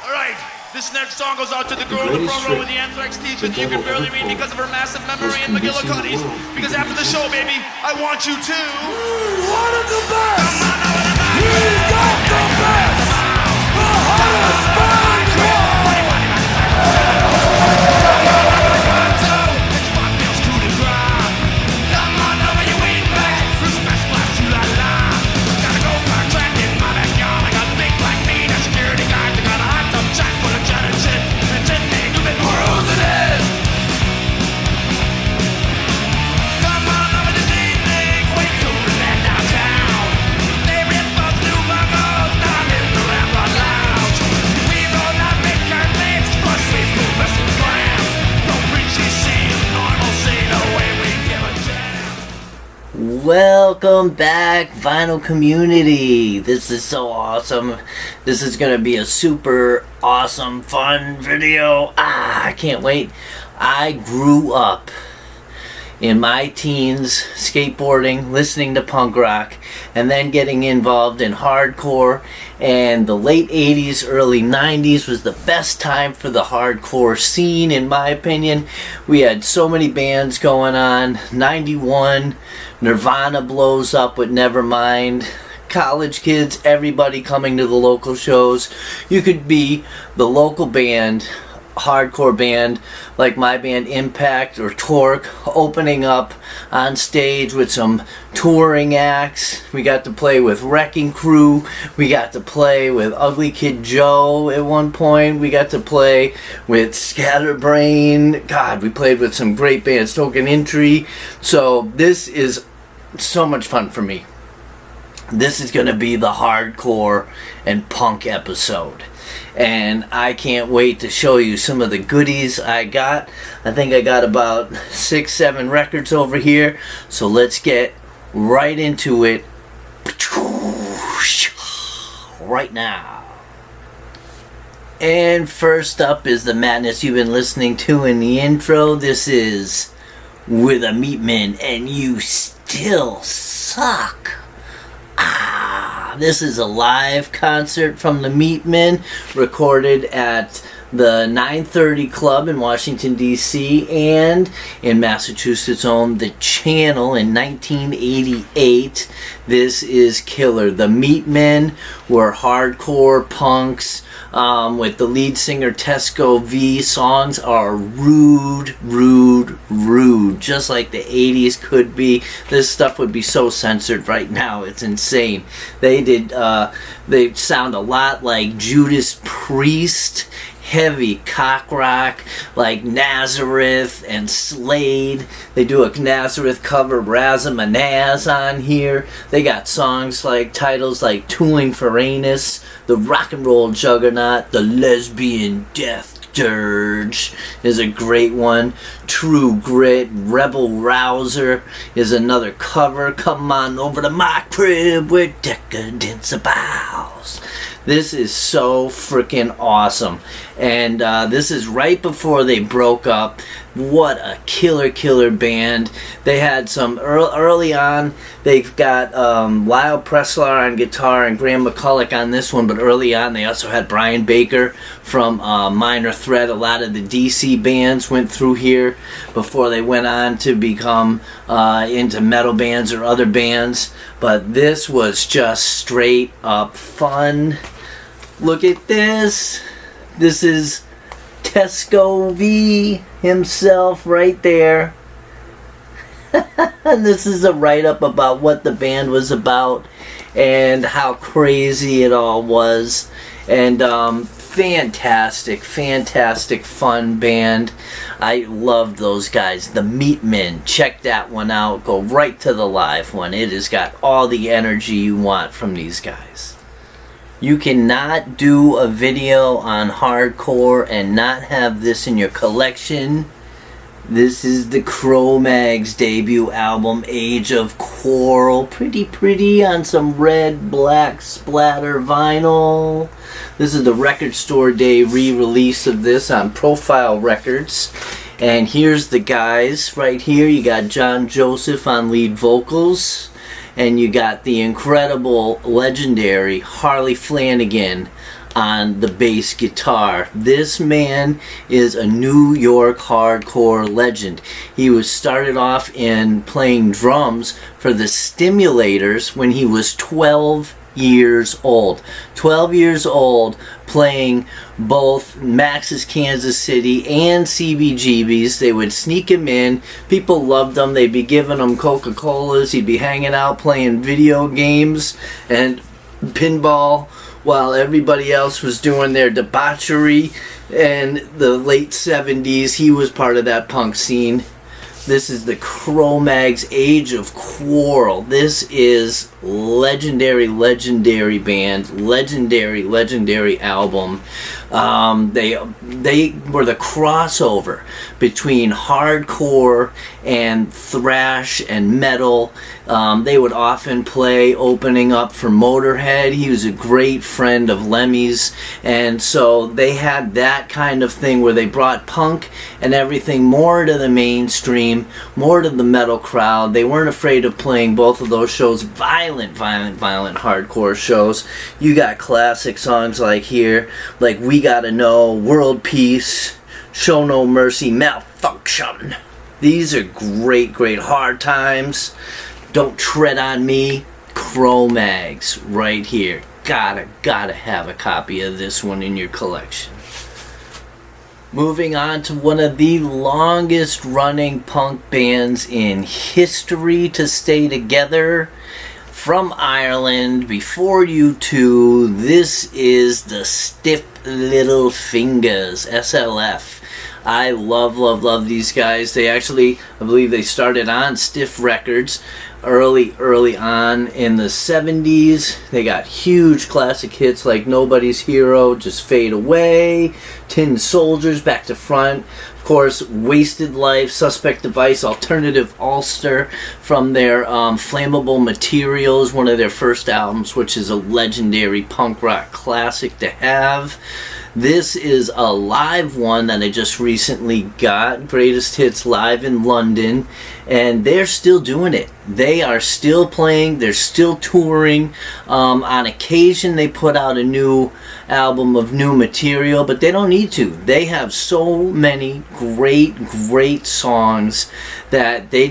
Alright, this next song goes out to the girl in the front row with the anthrax teeth that you can barely read because of her massive memory and McGillicuddy's. Because after the show, baby, I want you to... One of the best! We got the best! The hottest band called! Welcome back, vinyl community. This is so awesome. This is gonna be a super awesome fun video. I can't wait. I grew up in my teens skateboarding, listening to punk rock, and then getting involved in hardcore. And the late 80s, early 90s was the best time for the hardcore scene, in my opinion. We had so many bands going on. 91, Nirvana blows up with Nevermind. College kids, everybody coming to the local shows. You could be the local band, hardcore band like my band Impact or Torque, opening up on stage with some touring acts. We got to play with Wrecking Crew. We got to play with Ugly Kid Joe at one point. We got to play with Scatterbrain. God, we played with some great bands, Token Entry. So this is so much fun for me. This is going to be the hardcore and punk episode. And I can't wait to show you some of the goodies I got. I think I got about 6-7 records over here. So let's get right into it right now. And first up is the madness you've been listening to in the intro. This is With a Meatman and You Still Suck. This is a live concert from the Meatmen, recorded at the 930 Club in Washington, D.C. and in Massachusetts' own The Channel in 1988. This is killer. The Meatmen were hardcore punks with the lead singer Tesco V. Songs are rude, just like the 80s could be. This stuff would be so censored right now. It's insane. They sound a lot like Judas Priest, heavy cock rock like Nazareth and Slade. They do a Nazareth cover, Razamanaz, on here. They got songs like titles like Tooling for Anus, The Rock and Roll Juggernaut, The Lesbian Death Dirge is a great one. True Grit, Rebel Rouser is another cover. Come on over to my crib where decadence abounds. This is so freaking awesome. And this is right before they broke up. What a killer band. They had some early on. They've got Lyle Preslar on guitar and Graham McCulloch on this one, but early on they also had Brian Baker from Minor Threat. A lot of the DC bands went through here before they went on to become into metal bands or other bands. But this was just straight up fun. Look at this. This is Tesco V himself right there. And this is a write-up about what the band was about and how crazy it all was. And fantastic fun band. I love those guys. The Meatmen. Check that one out. Go right to the live one. It has got all the energy you want from these guys. You cannot do a video on hardcore and not have this in your collection. This is the Cro-Mags debut album, Age of Quarrel. Pretty on some red, black splatter vinyl. This is the Record Store Day re-release of this on Profile Records. And here's the guys right here. You got John Joseph on lead vocals. And you got the incredible, legendary Harley Flanagan on the bass guitar. This man is a New York hardcore legend. He was started off in playing drums for the Stimulators when he was 12 years old. 12 years old, playing both Max's Kansas City and CBGB's. They would sneak him in. People loved him. They'd be giving him Coca-Colas. He'd be hanging out playing video games and pinball while everybody else was doing their debauchery. In the late 70s, he was part of that punk scene. This is the Cro-Mags Age of Quarrel. This is legendary band, legendary album. They were the crossover between hardcore and thrash and metal. They would often play opening up for Motorhead. He was a great friend of Lemmy's, and so they had that kind of thing where they brought punk and everything more to the mainstream, more to the metal crowd. They weren't afraid of playing both of those shows, violent hardcore shows. You got classic songs like here, like We Gotta Know, World Peace, Show No Mercy, Malfunction. These are great Hard Times, Don't Tread on Me, Cro-Mags right here. Gotta have a copy of this one in your collection. Moving on to one of the longest running punk bands in history to stay together. From Ireland, before U2, this is the Stiff Little Fingers, SLF. I love these guys. They actually, I believe they started on Stiff Records early on in the 70s. They got huge classic hits like Nobody's Hero, Just Fade Away, Tin Soldiers, Back to Front. Of course, Wasted Life, Suspect Device, Alternative Ulster from their Flammable Materials, one of their first albums, which is a legendary punk rock classic to have. This is a live one that I just recently got, Greatest Hits Live in London, and they're still doing it. They are still playing, they're still touring. On occasion they put out a new album of new material, but they don't need to. They have so many great songs that they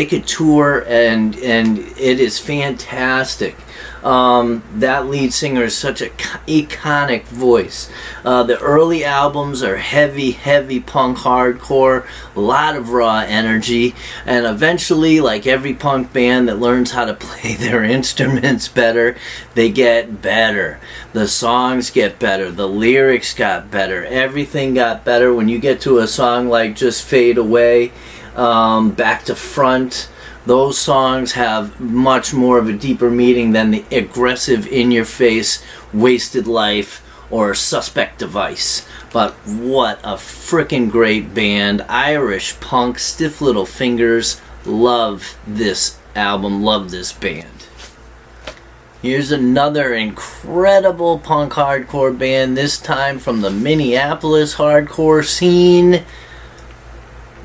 could tour, and it is fantastic. That lead singer is such an iconic voice. The early albums are heavy punk hardcore, a lot of raw energy, and eventually, like every punk band that learns how to play their instruments better, they get better. The songs get better, the lyrics got better, everything got better. When you get to a song like Just Fade Away, Back to Front, those songs have much more of a deeper meaning than the aggressive, in-your-face, Wasted Life or Suspect Device. But what a freaking great band. Irish punk, Stiff Little Fingers. Love this album, love this band. Here's another incredible punk hardcore band, this time from the Minneapolis hardcore scene.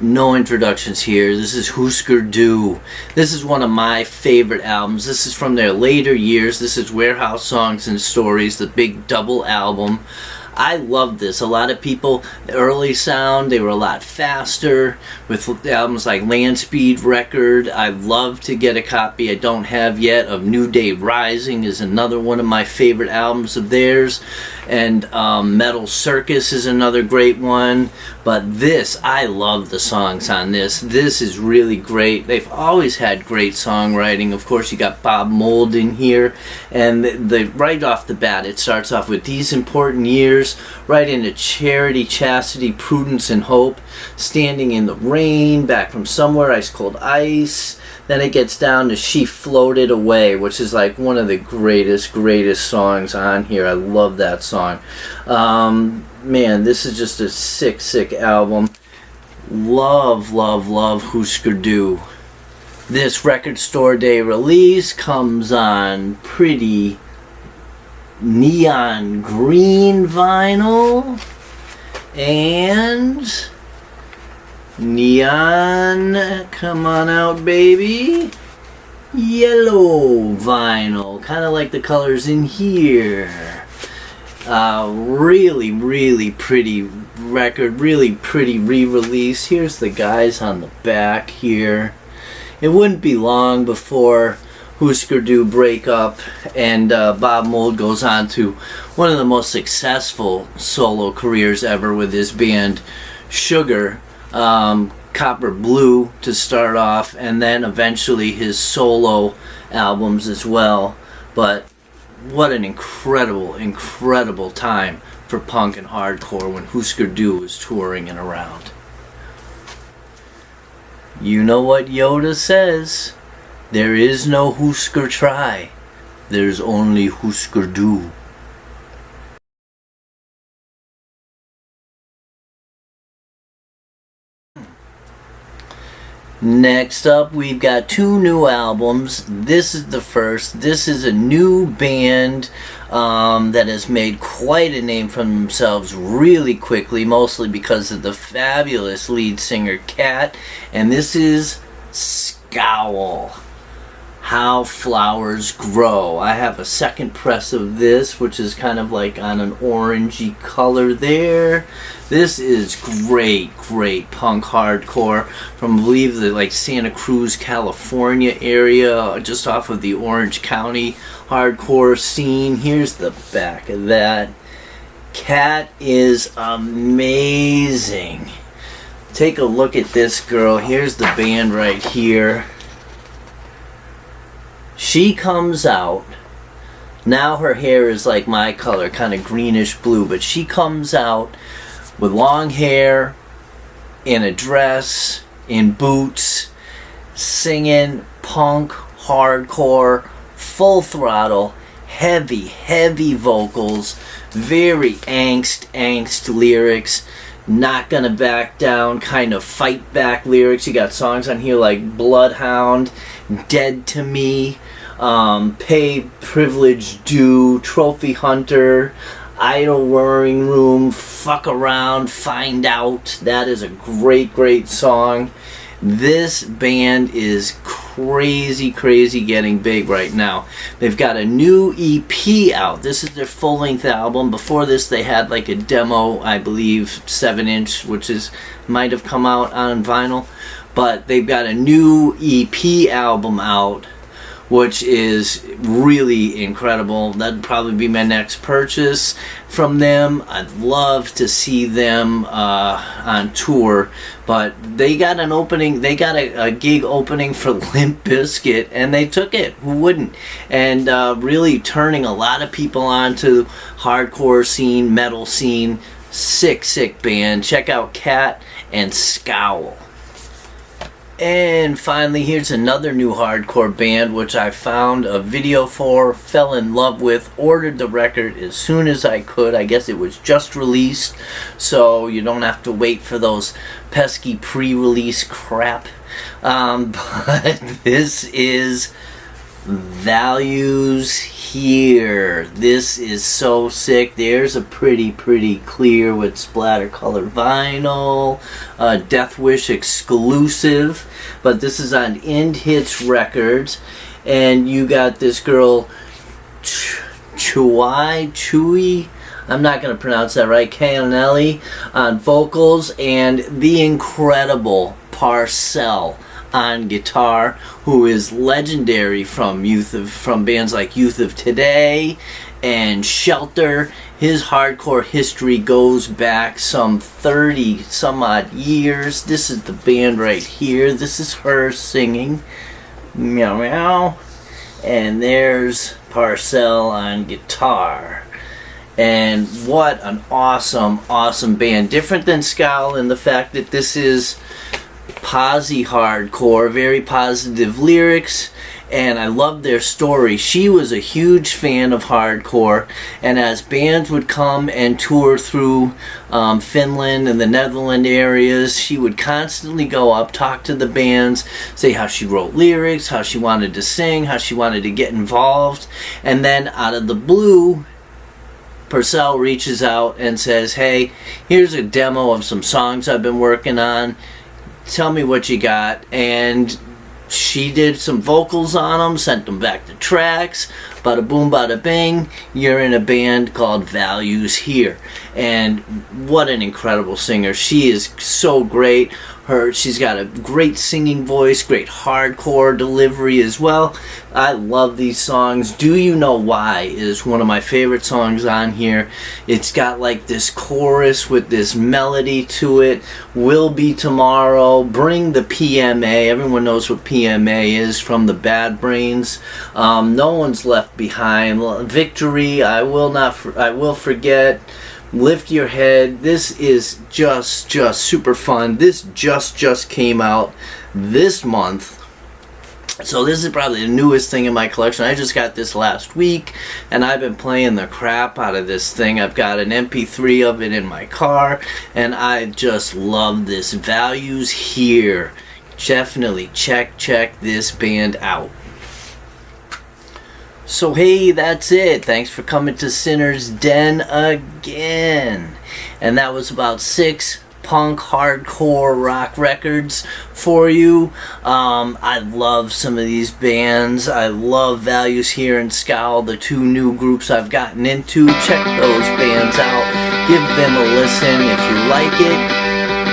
No introductions here. This is Husker Du. This is one of my favorite albums. This is from their later years. This is Warehouse Songs and Stories, the big double album. I love this. A lot of people, the early sound, they were a lot faster with albums like Land Speed Record. I'd love to get a copy, I don't have yet, of New Day Rising is another one of my favorite albums of theirs. And Metal Circus is another great one. But this, I love the songs on this. This is really great. They've always had great songwriting. Of course, you got Bob Mould in here. And right off the bat, it starts off with These Important Years, right into Charity, Chastity, Prudence, and Hope, Standing in the Rain, Back from Somewhere, Ice Cold Ice. Then it gets down to She Floated Away, which is like one of the greatest songs on here. I love that song. Man, this is just a sick album. Love Husker Du. This Record Store Day release comes on pretty neon green vinyl and neon, come on out baby, yellow vinyl, kind of like the colors in here. Really, really pretty record, really pretty re-release. Here's the guys on the back here. It wouldn't be long before Husker Du break up, and Bob Mould goes on to one of the most successful solo careers ever with his band Sugar, Copper Blue to start off, and then eventually his solo albums as well. But what an incredible, incredible time for punk and hardcore when Husker Du was touring and around. You know what Yoda says? There is no Husker Try. There's only Husker Du. Next up, we've got 2 new albums. This is the first. This is a new band that has made quite a name for themselves really quickly, mostly because of the fabulous lead singer, Cat. And this is Scowl. How Flowers Grow. I have a second press of this, which is kind of like on an orangey color there. This is great, great punk hardcore from, I believe, the like Santa Cruz, California area, just off of the Orange County hardcore scene. Here's the back of that. Cat is amazing. Take a look at this girl. Here's the band right here. She comes out, now her hair is like my color, kind of greenish blue, but she comes out with long hair, in a dress, in boots, singing punk, hardcore, full throttle, heavy, heavy vocals, very angst lyrics, not gonna back down, kind of fight back lyrics. You got songs on here like Bloodhound, Dead to Me, Pay Privilege Due, Trophy Hunter, Idle Roaring Room, Fuck Around, Find Out. That is a great, great song. This band is crazy, crazy getting big right now. They've got a new EP out. This is their full-length album. Before this, they had like a demo, I believe, 7-inch, which might have come out on vinyl. But they've got a new EP album out, which is really incredible. That'd probably be my next purchase from them. I'd love to see them on tour, but they got an opening. They got a gig opening for Limp Bizkit, and they took it. Who wouldn't? And really turning a lot of people onto hardcore scene, metal scene. Sick, sick band. Check out Cat and Scowl. And finally, here's another new hardcore band which I found a video for, fell in love with, ordered the record as soon as I could. I guess it was just released, so you don't have to wait for those pesky pre-release crap. But this is Values Here. This is so sick. There's a pretty clear with splatter color vinyl, Death Wish exclusive, but this is on End Hits Records, and you got this girl Chewy, I'm not going to pronounce that right, Canelli on vocals, and the incredible Parcell on guitar, who is legendary from bands like Youth of Today and Shelter. His hardcore history goes back some 30 some odd years. This is the band right here. This is her singing. Meow meow. And there's Parcell on guitar. And what an awesome band. Different than Scowl in the fact that this is posy hardcore, very positive lyrics, and I love their story. She was a huge fan of hardcore, and as bands would come and tour through Finland and the Netherlands areas, she would constantly go up, talk to the bands, say how she wrote lyrics, how she wanted to sing, how she wanted to get involved, and then out of the blue, Purcell reaches out and says, hey, here's a demo of some songs I've been working on. Tell me what you got. And she did some vocals on them, sent them back to tracks, bada boom, bada bang, you're in a band called Values Here. And what an incredible singer. She is so great. She's got a great singing voice, great hardcore delivery as well. I love these songs. Do You Know Why is one of my favorite songs on here. It's got like this chorus with this melody to it. Will Be Tomorrow, Bring the PMA. Everyone knows what PMA is from the Bad Brains. No One's Left Behind. Victory, I Will Forget. Lift Your Head. This is just super fun. This just came out this month. So this is probably the newest thing in my collection. I just got this last week, and I've been playing the crap out of this thing. I've got an MP3 of it in my car, and I just love this. Values Here. Definitely check this band out. So hey, that's it. Thanks for coming to Synner's Den again. And that was about 6 punk hardcore rock records for you. I love some of these bands. I love Values Here and Scowl, the 2 new groups I've gotten into. Check those bands out. Give them a listen. If you like it,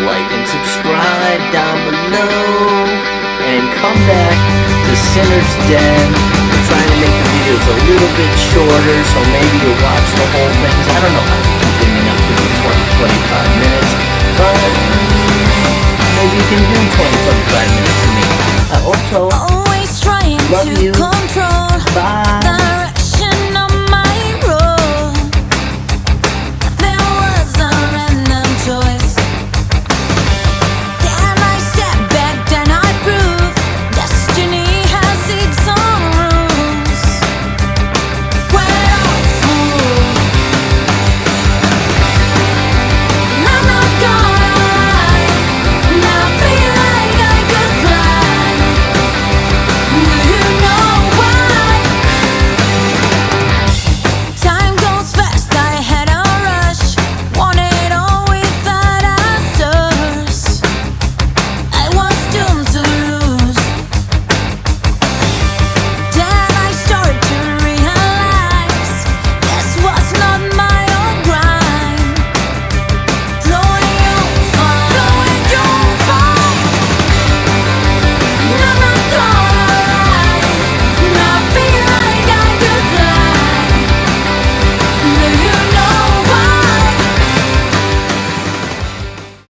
like and subscribe down below. And come back to Synner's Den. We're trying to make the videos a little bit shorter, so maybe you'll watch the whole things. I don't know how to keep bringing up to the 20-25 minutes, but maybe you can do 20-25 minutes of me. I hope so. Always trying Love to you. control Bye.